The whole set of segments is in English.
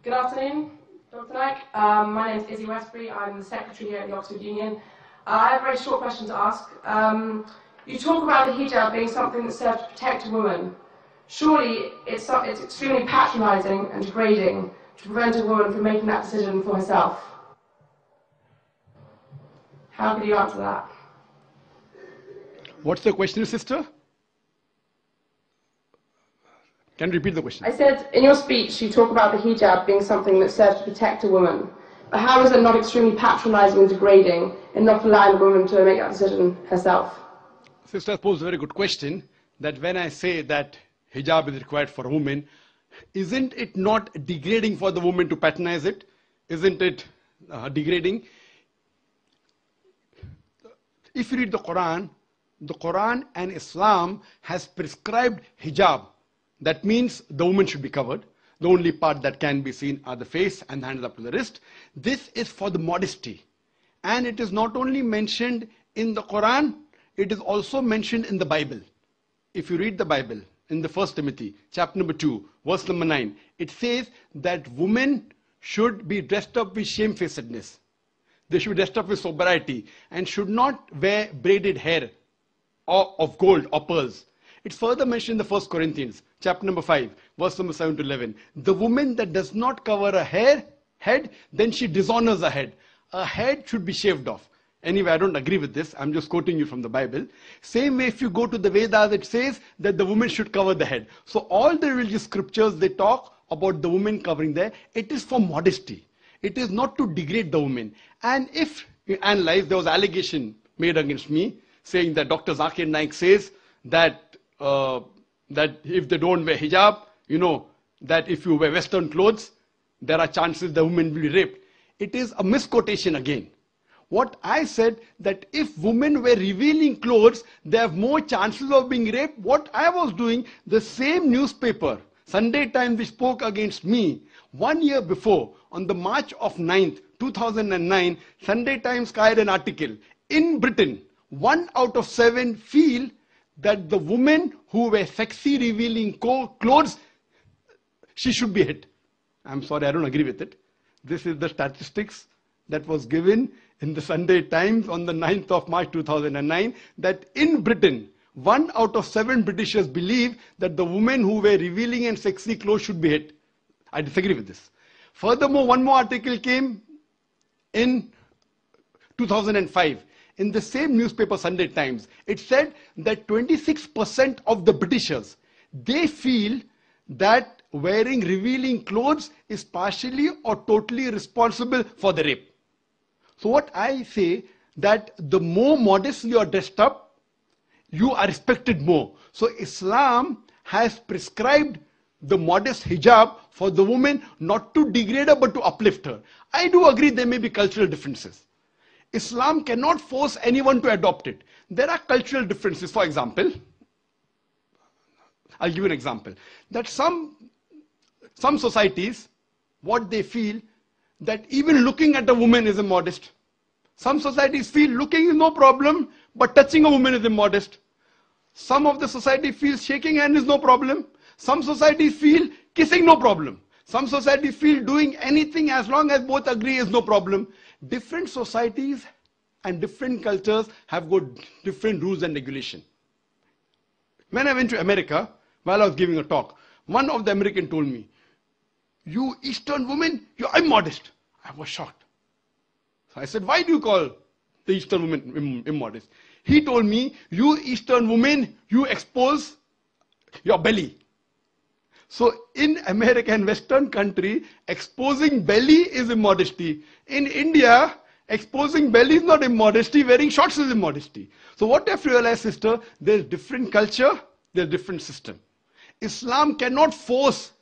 Good afternoon, Dr. Naik. My name is Izzy Westbury. I'm the secretary here at the Oxford Union. I have a very short question to ask. You talk about the hijab being something that serves to protect a woman. Surely it's extremely patronising and degrading to prevent a woman from making that decision for herself. How could you answer that? What's the question, sister? Can you repeat the question? I said, in your speech, you talk about the hijab being something that serves to protect a woman. But how is it not extremely patronising and degrading in not allowing a woman to make that decision herself? Sister posed a very good question, that when I say that hijab is required for a woman, isn't it not degrading for the woman to patronize it? Isn't it degrading? If you read the Quran and Islam has prescribed hijab. That means the woman should be covered. The only part that can be seen are the face and the hands up to the wrist. This is for the modesty. And it is not only mentioned in the Quran, it is also mentioned in the Bible. If you read the Bible, in the 1 Timothy, chapter number 2, verse number 9, it says that women should be dressed up with shamefacedness. They should be dressed up with sobriety and should not wear braided hair or of gold or pearls. It's further mentioned in the 1 Corinthians, chapter number 5, verse number 7 to 11. The woman that does not cover her head, then she dishonors her head. Her head should be shaved off. Anyway, I don't agree with this. I'm just quoting you from the Bible. Same way, if you go to the Vedas, it says that the woman should cover the head. So all the religious scriptures, they talk about the woman covering there. It is for modesty. It is not to degrade the woman. And if you analyze, there was allegation made against me, saying that Dr. Zakir Naik says that that if they don't wear hijab, that if you wear Western clothes, there are chances the woman will be raped. It is a misquotation again. What I said, that if women wear revealing clothes, they have more chances of being raped. What I was doing, the same newspaper, Sunday Times, which spoke against me, 1 year before, on the March of 9th, 2009, Sunday Times carried an article. In Britain, 1 out of 7 feel that the women who wear sexy revealing clothes, she should be hit. I'm sorry, I don't agree with it. This is the statistics that was given in the Sunday Times on the 9th of March 2009, that in Britain, 1 out of 7 Britishers believe that the women who wear revealing and sexy clothes should be hit. I disagree with this. Furthermore, one more article came in 2005. In the same newspaper, Sunday Times, it said that 26% of the Britishers, they feel that wearing revealing clothes is partially or totally responsible for the rape. So what I say, that the more modest you are dressed up, you are respected more. So Islam has prescribed the modest hijab for the woman, not to degrade her but to uplift her. I do agree there may be cultural differences. Islam cannot force anyone to adopt it. There are cultural differences. For example, I'll give you an example. That some societies, what they feel, that even looking at a woman is immodest. Some societies feel looking is no problem, but touching a woman is immodest. Some of the society feels shaking hand is no problem. Some societies feel kissing no problem. Some societies feel doing anything as long as both agree is no problem. Different societies and different cultures have got different rules and regulation. When I went to America, while I was giving a talk, one of the Americans told me, "You Eastern women, you're immodest." I was shocked. So I said, "Why do you call the Eastern women immodest?" He told me, "You Eastern women, you expose your belly." So in America and Western country, exposing belly is immodesty. In India, exposing belly is not immodesty, wearing shorts is immodesty. So what I've realized, sister, there's different culture, there's different system. Islam cannot force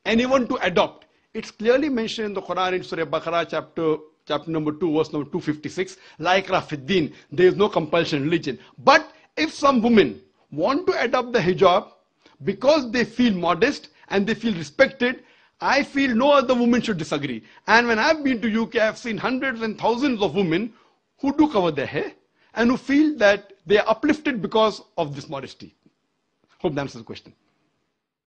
anyone to adopt. It's clearly mentioned in the Quran in Surah Baqarah, chapter number 2, verse number 256, La ikraha fid din, there is no compulsion in religion. But if some women want to adopt the hijab because they feel modest and they feel respected, I feel no other woman should disagree. And when I've been to UK, I've seen hundreds and thousands of women who do cover their hair and who feel that they are uplifted because of this modesty. Hope that answers the question.